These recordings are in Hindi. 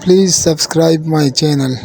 Please subscribe my channel.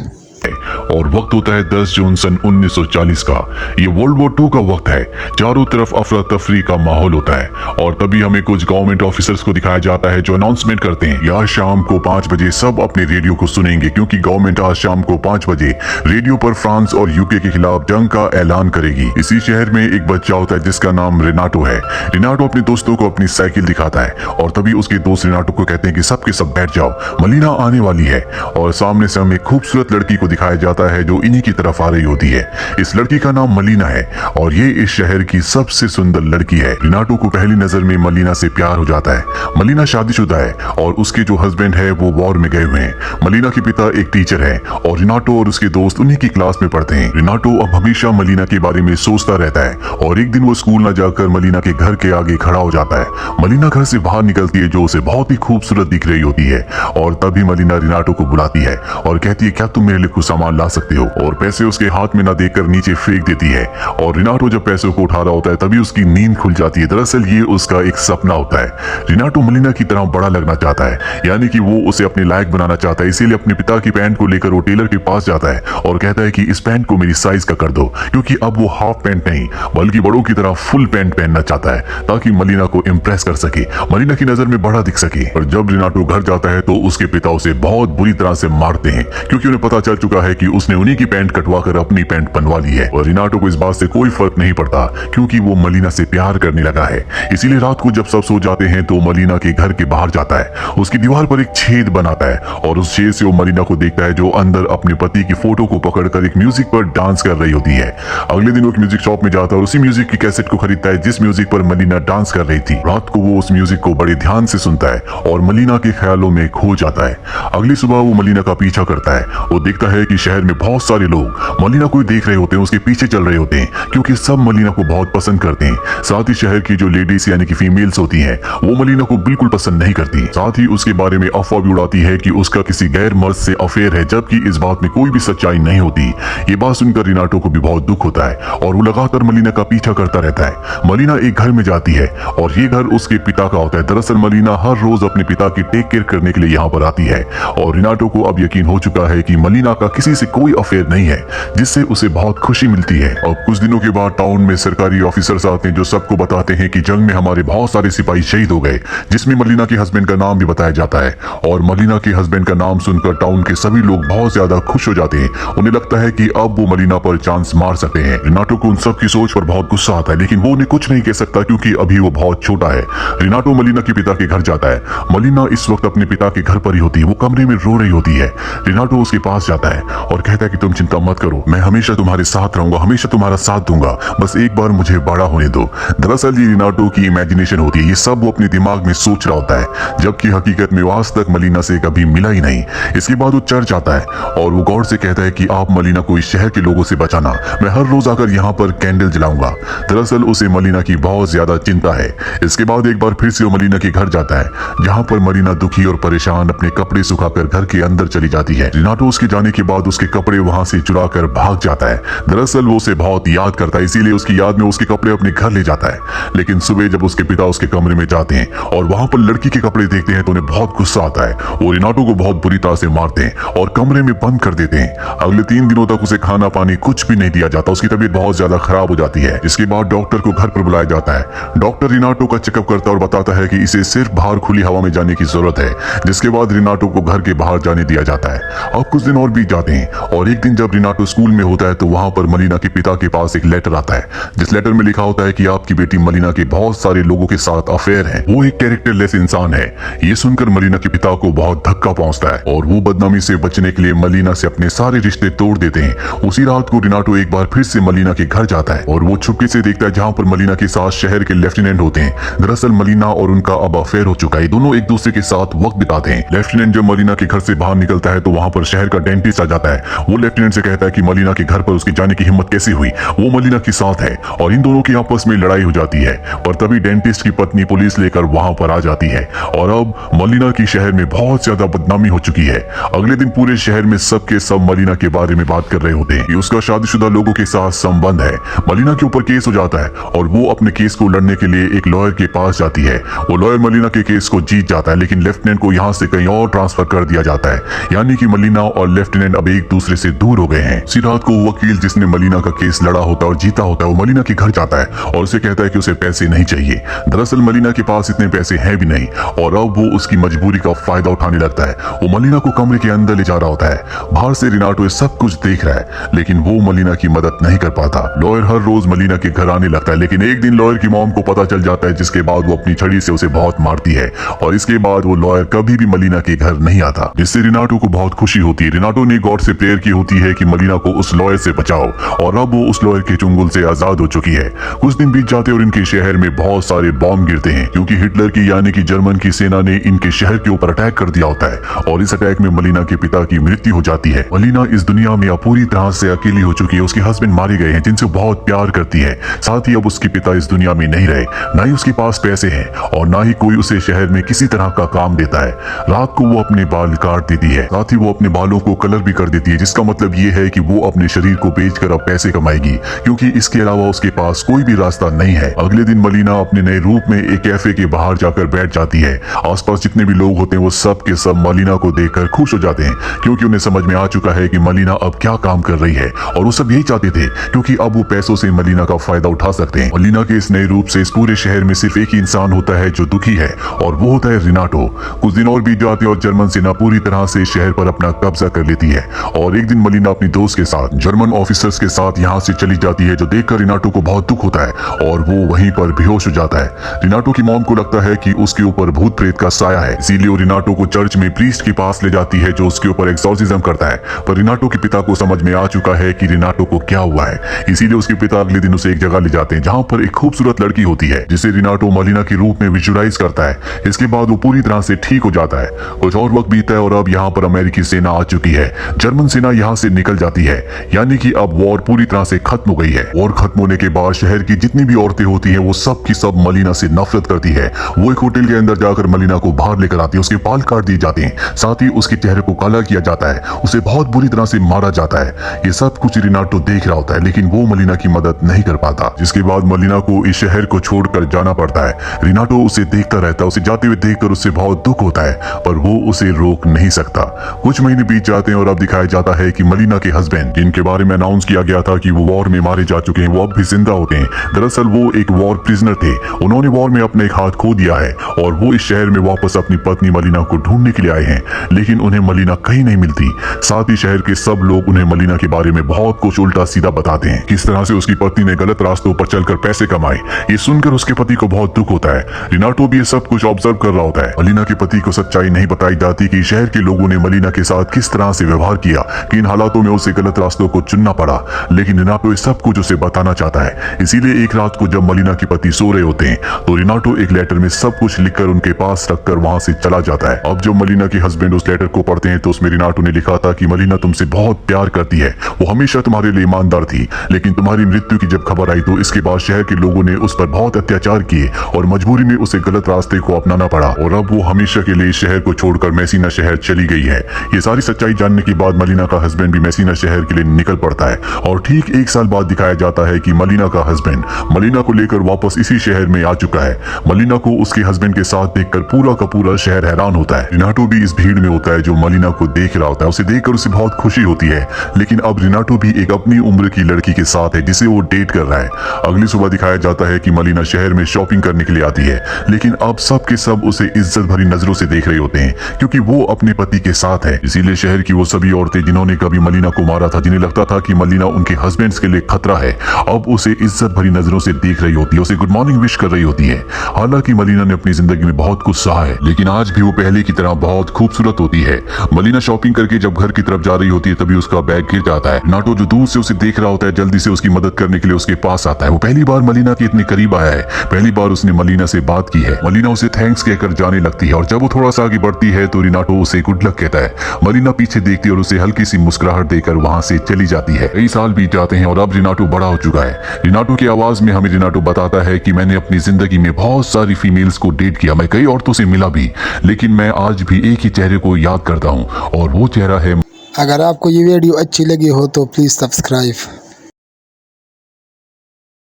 और वक्त होता है 10 जून सन 1940 का। ये वर्ल्ड वॉर 2 का वक्त है। चारों तरफ अफरा तफरी का माहौल होता है और तभी हमें कुछ गवर्नमेंट ऑफिसर्स को दिखाया जाता है जो अनाउंसमेंट करते हैं आज शाम को 5 बजे सब अपने रेडियो को सुनेंगे, क्योंकि गवर्नमेंट आज शाम को 5 बजे रेडियो पर फ्रांस और यूके के खिलाफ जंग का ऐलान करेगी। इसी शहर में एक बच्चा होता है जिसका नाम रेनाटो है। रेनाटो अपने दोस्तों को अपनी साइकिल दिखाता है और तभी उसके दोस्त रेनाटो को कहते हैं कि सब के सब बैठ जाओ, मलीना आने वाली है। और सामने से हमें एक खूबसूरत लड़की को दिखाया जाता है जो इन्हीं की तरफ आ रही होती है। इस लड़की का नाम मलीना है और ये इस शहर की सबसे सुंदर लड़की है। रेनाटो को पहली नजर में मलीना से प्यार हो जाता है। मलीना शादीशुदा है और उसके जो हस्बैंड है वो वॉर में गए हुए हैं। मलीना के पिता एक टीचर है और रेनाटो और उसके दोस्त उन्हीं की क्लास में पढ़ते हैं। रेनाटो अब हमेशा मलीना के बारे में सोचता रहता है और एक दिन वो स्कूल न जाकर मलीना के घर के आगे खड़ा हो जाता है। मलीना घर से बाहर निकलती है जो उसे बहुत ही खूबसूरत दिख रही होती है और तभी मलीना रेनाटो को बुलाती है और कहती है क्या तुम मेरे लिए कुछ सामान ला सकते हो, और पैसे उसके हाथ में न देकर नीचे फेंक देती है। और रेनाटो जब पैसों को उठा रहा होता है तभी उसकी नींद खुल जाती है। दरअसल ये उसका एक सपना होता है। रेनाटो मलीना की तरह बड़ा लगना चाहता है, यानी कि वो उसे अपने लायक बनाना चाहता है। इसीलिए अपने पिता की पैंट को लेकर वो टेलर के पास जाता है और कहता है कि इस पैंट को मेरी साइज का कर दो, क्योंकि अब वो हाफ पैंट नहीं बल्कि बड़ों की तरह फुल पैंट पहनना चाहता है ताकि मलीना को इम्प्रेस कर सके, मलीना की नजर में बड़ा दिख सके। और जब रेनाटो घर जाता है तो उसके पिता उसे बहुत बुरी तरह से मारते हैं, क्योंकि उन्हें पता चल चुका है कि उसने उन्हीं की पैंट कटवाकर अपनी पैंट बनवा ली है। और रेनाटो को इस बात से कोई फर्क नहीं पड़ता क्योंकि वो मलीना से प्यार करने लगा है। इसीलिए रात को जब सब सो जाते हैं तो मलीना के घर के बाहर जाता है, उसकी दीवार पर एक छेद बनाता है और उस छेद से वो मलीना को देखता है जो अंदर अपने पति की फोटो को पकड़कर एक म्यूजिक पर डांस कर रही होती है। अगले दिन वो एक म्यूजिक शॉप में जाता है और उसी म्यूजिक की कैसेट को खरीदता है जिस म्यूजिक पर मलीना डांस कर रही थी। रात को वो उस म्यूजिक को बड़े ध्यान से सुनता है और मलीना के ख्यालों में खो जाता है। अगली सुबह वो मलीना का पीछा करता है। वो देखता है कि शहर में बहुत सारे लोग मलीना को देख रहे होते हैं, उसके पीछे चल रहे होते हैं, क्योंकि सब मलीना को बहुत पसंद करते हैं। साथ ही शहर की जो लेडीज यानी कि फीमेल्स होती हैं वो मलीना को बिल्कुल पसंद नहीं करती। साथ ही उसके बारे में अफवाह भी उड़ाती है कि उसका किसी गैर मर्द से अफेयर है, जबकि इस बात में कोई भी सच्चाई नहीं होती। ये बात सुनकर रेनाटो को भी बहुत दुख होता है और वो लगातार मलीना का पीछा करता रहता है। मलीना एक घर में जाती है और ये घर उसके पिता का होता है। दरअसल मलीना हर रोज अपने पिता की टेक केयर करने के लिए यहाँ पर आती है और रेनाटो को अब यकीन हो चुका है कि मलीना का किसी से कोई अफेयर नहीं है, जिससे उसे बहुत खुशी मिलती है। और कुछ दिनों के बाद टाउन में सरकारी ऑफिसर्स आते हैं जो सबको बताते हैं कि जंग में हमारे बहुत सारे सिपाही शहीद हो गए, जिसमें मलीना के हस्बैंड का नाम भी बताया जाता है। और मलीना के हस्बैंड का नाम सुनकर टाउन के सभी लोग बहुत ज्यादा खुश हो जाते हैं। उन्हें लगता है कि अब वो मलीना पर चांस मार सकते हैं। रेनाटो को उन सब की सोच पर बहुत गुस्सा आता है, लेकिन वो उन्हें कुछ नहीं कह सकता क्योंकि अभी वो बहुत छोटा है। रेनाटो मलीना के पिता के घर जाता है। मलीना इस वक्त अपने पिता के घर पर ही होती है, वो कमरे में रो रही होती है। रेनाटो उसके पास जाता है और कहता है कि तुम चिंता मत करो, मैं हमेशा तुम्हारे साथ रहूंगा, हमेशा तुम्हारा साथ दूंगा, बस एक बार मुझे बड़ा होने दो। दरअसल ये रेनाटो की इमेजिनेशन होती है, ये सब वो अपने दिमाग में सोच रहा होता है, जबकि हकीकत में वो आज तक मलीना से कभी मिला ही नहीं। इसके बाद वो चर्च आता है और वो गौर से कहता है कि आप मलीना को इस शहर के लोगों से बचाना, मैं हर रोज आकर यहाँ पर कैंडल जलाऊंगा। दरअसल उसे मलीना की बहुत ज्यादा चिंता है। इसके बाद एक बार फिर से वो मलीना के घर जाता है, जहाँ पर मलीना दुखी और परेशान अपने कपड़े सुखाकर घर के अंदर चली जाती है। रेनाटो उसके जाने के बाद उसके कपड़े वहां से चुरा कर भाग जाता है। दरअसल वो उसे बहुत याद करता है, इसीलिए उसकी याद में उसके कपड़े अपने घर ले जाता है। लेकिन सुबह जब उसके पिता उसके कमरे में जाते हैं और वहां पर लड़की के कपड़े देखते हैं तो उन्हें बहुत गुस्सा आता है। वो रेनाटो को बहुत बुरी तरह से मारते हैं और कमरे में बंद कर देते हैं। अगले 3 दिनों तक उसे खाना पानी कुछ भी नहीं दिया जाता। उसकी तबीयत बहुत ज्यादा खराब हो जाती है। इसके बाद डॉक्टर को घर पर बुलाया जाता है। डॉक्टर रेनाटो का चेकअप करता है और बताता है कि इसे सिर्फ बाहर खुली हवा में जाने की जरूरत है, जिसके बाद रेनाटो को घर के बाहर जाने दिया जाता है। अब कुछ दिन और बीत जाते हैं और एक दिन जब रेनाटो स्कूल में होता है तो वहां पर मलीना के पिता के पास एक लेटर आता है, जिस लेटर में लिखा होता है कि आपकी बेटी मलीना के बहुत सारे लोगों के साथ अफेयर है, वो एक कैरेक्टरलेस इंसान है। ये सुनकर मलीना के पिता को बहुत धक्का पहुंचता है और वो बदनामी से बचने के लिए मलीना से अपने सारे रिश्ते तोड़ देते हैं। उसी रात को रेनाटो एक बार फिर से मलीना के घर जाता है और वो छुपके से देखता है जहाँ पर मलीना के साथ शहर के लेफ्टिनेंट होते हैं। दरअसल मलीना और उनका अब अफेयर हो चुका है, दोनों एक दूसरे के साथ वक्त बिताते हैं। लेफ्टिनेंट जब मलीना के घर से बाहर निकलता है तो वहाँ पर शहर का डेंटिस्ट आ जाता है वो लेफ्टिनेंट से कहता है कि मलिना के घर पर उसके जाने की हिम्मत कैसे हुई, वो मलिना के साथ है, और इन दोनों की आपस में लड़ाई हो जाती है। पर तभी डेंटिस्ट की पत्नी पुलिस लेकर वहां पर आ जाती है और अब मलिना की शहर में बहुत ज्यादा बदनामी हो चुकी है। अगले दिन पूरे शहर में सबके सब मलिना के बारे में बात कर रहे होते हैं कि उसका शादीशुदा लोगों के साथ संबंध है। मलिना के ऊपर केस हो जाता है और वो अपने केस को लड़ने के लिए एक लॉयर के पास जाती है। वो लॉयर मलिना के केस को जीत जाता है, लेकिन लेफ्टिनेंट को यहाँ से कहीं और ट्रांसफर कर दिया जाता है, यानी कि मलिना और लेफ्टिनेंट अब एक दूसरे से दूर हो गए हैं। इसी रात को वकील जिसने मलिना का केस लड़ा होता है और जीता होता है, वो मलिना के घर जाता है और उसे कहता है कि उसे पैसे नहीं चाहिए। दरअसल मलिना के पास इतने पैसे हैं भी नहीं और अब वो उसकी मजबूरी का फायदा उठाने लगता है। वो मलिना को कमरे के अंदर ले जा रहा होता है। बाहर से रिनाटो ये सब कुछ देख रहा है, लेकिन वो मलिना की मदद नहीं कर पाता। लॉयर हर रोज मलिना के घर आने लगता है, लेकिन एक दिन लॉयर की मॉम को पता चल जाता है, जिसके बाद वो अपनी छड़ी से उसे बहुत मारती है और इसके बाद वो लॉयर कभी भी मलिना के घर नहीं आता, जिससे रिनाटो को बहुत खुशी होती है। रिनाटो ने गॉड से प्रेयर की होती है कि मलिना को उस लॉयर से बचाओ, और अब वो उस लॉयर के चुंगल से आजाद हो चुकी है। कुछ दिन बीत जाते और इनके शहर में बहुत सारे बॉम्ब गिरते हैं, क्योंकि हिटलर की यानी कि जर्मन की सेना ने इनके शहर के ऊपर अटैक कर दिया होता है और इस अटैक में मलिना के पिता की मृत्यु हो जाती है। मलिना इस दुनिया में अब पूरी तरह से अकेली हो चुकी है। उसके हस्बैंड मारे गए हैं जिनसे बहुत प्यार करती है। साथ ही अब उसके पिता इस दुनिया में नहीं रहे, ना ही उसके पास पैसे हैं और ना ही कोई उसे शहर में किसी तरह का काम देता है। रात को वो अपने बाल काट देती है, साथ ही वो अपने बालों को कलर भी कर देती है, जिसका मतलब ये है कि वो अपने शरीर को बेचकर अब पैसे कमाएगी, क्योंकि इसके अलावा उसके पास कोई भी रास्ता नहीं है। अगले दिन मलिना अपने नए रूप में एक कैफे के बाहर जाकर बैठ जाती है। आसपास जितने भी लोग होते हैं वो सब के सब मलिना को देखकर खुश हो जाते हैं, क्योंकि उन्हें समझ में आ चुका है कि मलिना अब क्या काम कर रही है, और वो सब यही चाहते थे क्योंकि अब वो पैसों से मलिना का फायदा उठा सकते हैं। मलिना के इस नए रूप से इस पूरे शहर में सिर्फ एक ही इंसान होता है जो दुखी है, और वो होता है रिनाटो। कुछ दिन और बीत जाते हैं और जर्मन सेना पूरी तरह से शहर पर अपना कब्जा कर लेती है, और एक दिन मलिना अपनी दोस्त के साथ जर्मन ऑफिसर्स के साथ यहाँ से चली जाती है, जो देखकर रिनाटो को बहुत दुख होता है और वो वहीं पर बेहोश हो जाता है। रिनाटो की मॉम को लगता है कि उसके ऊपर भूत प्रेत का साया है, इसीलिए वो रिनाटो को चर्च में प्रीस्ट के पास ले जाती है, जो उसके ऊपर एक्सॉर्सिज्म करता है। पर रिनाटो के पिता को समझ में आ चुका है कि रिनाटो को क्या हुआ है, इसीलिए उसके पिता अगले दिन उसे एक जगह ले जाते हैं जहाँ पर एक खूबसूरत लड़की होती है, जिसे रिनाटो मलिना के रूप में विजुअलाइज करता है। इसके बाद वो पूरी तरह से ठीक हो जाता है। कुछ और वक्त बीतता है और अब यहाँ पर अमेरिकी सेना आ चुकी है। जर्मन सेना यहाँ से निकल जाती है, यानी कि अब वॉर पूरी तरह से खत्म हो गई है। वॉर खत्म होने के बाद शहर की जितनी भी औरतें होती हैं वो सब की सब मलिना से नफरत करती है। वो एक होटल के अंदर जाकर मलिना को बाहर लेकर आती है, उसके बाल काट दिए जाते हैं, साथ ही उसके चेहरे को काला किया जाता है, उसे बहुत बुरी तरह से मारा जाता है। ये सब कुछ रिनाटो देख रहा होता है, लेकिन वो मलिना की मदद नहीं कर पाता, जिसके बाद मलिना को इस शहर को छोड़कर जाना पड़ता है। रिनाटो उसे देखता रहता है, उसे जाते हुए देखकर उससे बहुत दुख होता है, पर वो उसे रोक नहीं सकता। कुछ महीने बीत जाते हैं और अब दिखाया जाता है कि मलिना के हस्बैंड, जिनके बारे में अनाउंस किया गया था कि वो वॉर में मारे जा चुके हैं, वो अब भी जिंदा होते हैं। दरअसल वो एक वॉर प्रिजनर थे, उन्होंने वॉर में अपने एक हाथ खो दिया है और वो इस शहर में वापस अपनी पत्नी मलिना को ढूंढने के लिए आए हैं, लेकिन उन्हें मलिना कहीं नहीं मिलती। साथ ही शहर के सब लोग उन्हें मलिना के बारे में बहुत कुछ उल्टा सीधा बताते हैं, किस तरह से उसकी पत्नी ने गलत रास्तों पर चलकर पैसे कमाए। ये सुनकर उसके पति को बहुत दुख होता है। रिनाटो भी ये सब कुछ ऑब्जर्व कर रहा होता है। मलिना के पति को सच्चाई नहीं बताई जाती कि शहर के लोगों ने मलिना के साथ किस तरह से व्यवहार किया, कि इन हालातों में उसे गलत रास्तों को चुनना पड़ा, लेकिन रिनाटो ये सब कुछ उसे बताना चाहता है। इसीलिए एक रात को जब मलिना के पति सो रहे होते हैं तो रिनाटो एक लेटर में सब कुछ लिखकर उनके पास रखकर वहां से चला जाता है। अब जब मलिना के हस्बैंड उस लेटर को पढ़ते हैं तो उसमें रिनाटो ने लिखा था कि मलिना तुमसे बहुत प्यार करती है, वो हमेशा तुम्हारे लिए ईमानदार थी, लेकिन तुम्हारी मृत्यु की जब खबर आई तो इसके बाद शहर के लोगों ने उस पर बहुत अत्याचार किए और मजबूरी में उसे गलत रास्ते को अपनाना पड़ा, और अब वो हमेशा के लिए शहर को छोड़कर मैसीना शहर चली गई है। ये सारी सच्चाई जानने के बाद मलिना का हस्बैंड भी मैसीना शहर के लिए निकल पड़ता है, और ठीक एक साल बाद दिखाया जाता है कि मलिना का हस्बैंड मलिना को लेकर वापस इसी शहर में आ चुका है। मलिना को उसके हस्बैंड के साथ देखकर पूरा का पूरा शहर हैरान होता है। रिनाटो भी इस भीड़ में होता है जो मलिना को देख रहा होता है। उसे देखकर उसे बहुत खुशी होती है, लेकिन अब रिनाटो भी एक अपनी उम्र की लड़की के साथ है जिसे वो डेट कर रहा है। अगली सुबह दिखाया जाता है कि मलिना शहर में शॉपिंग करने के लिए आती है, लेकिन अब सब के सब उसे इज्जत भरी नजरों से देख रहे होते हैं, क्योंकि वो अपने पति के साथ है। इसीलिए शहर की वो सभी औरतें जिन्होंने कभी मलिना को मारा था, जिन्हें लगता था कि मलिना उनके हस्बैंड्स के लिए खतरा है, अब उसे इज्जत भरी नजरों से देख रही होती है, उसे गुड मॉर्निंग विश कर रही होती है। हालांकि मलिना ने अपनी जिंदगी में बहुत कुछ सहा है, लेकिन आज भी वो पहले की तरह बहुत खूबसूरत होती है। मलिना शॉपिंग करके जब घर की तरफ जा रही होती है तभी उसका बैग गिर जाता है। रिनाटो जो दूर से उसे देख रहा होता है जल्दी से उसकी मदद करने के लिए उसके पास आता है। वो पहली बार मलिना के इतने करीब आया है, पहली बार उसने मलिना से बात की है। मलिना उसे थैंक्स कहकर जाने लगती है, और जब वो थोड़ा सा आगे बढ़ती है तो रिनाटो उसे गुड लक कहता है। मलिना पीछे देखती है और उसे हल्की हल्की सी मुस्कुराहट देकर वहां से चली जाती है। कई साल बीत जाते हैं और अब रिनाटो बड़ा हो चुका है। रिनाटो की आवाज में हमें रिनाटो बताता है कि मैंने अपनी जिंदगी में बहुत सारी फीमेल्स को डेट किया, मैं कई औरतों से मिला भी, लेकिन मैं आज भी एक ही चेहरे को याद करता हूँ और वो चेहरा है। अगर आपको ये वीडियो अच्छी लगी हो तो प्लीज़ सब्सक्राइब।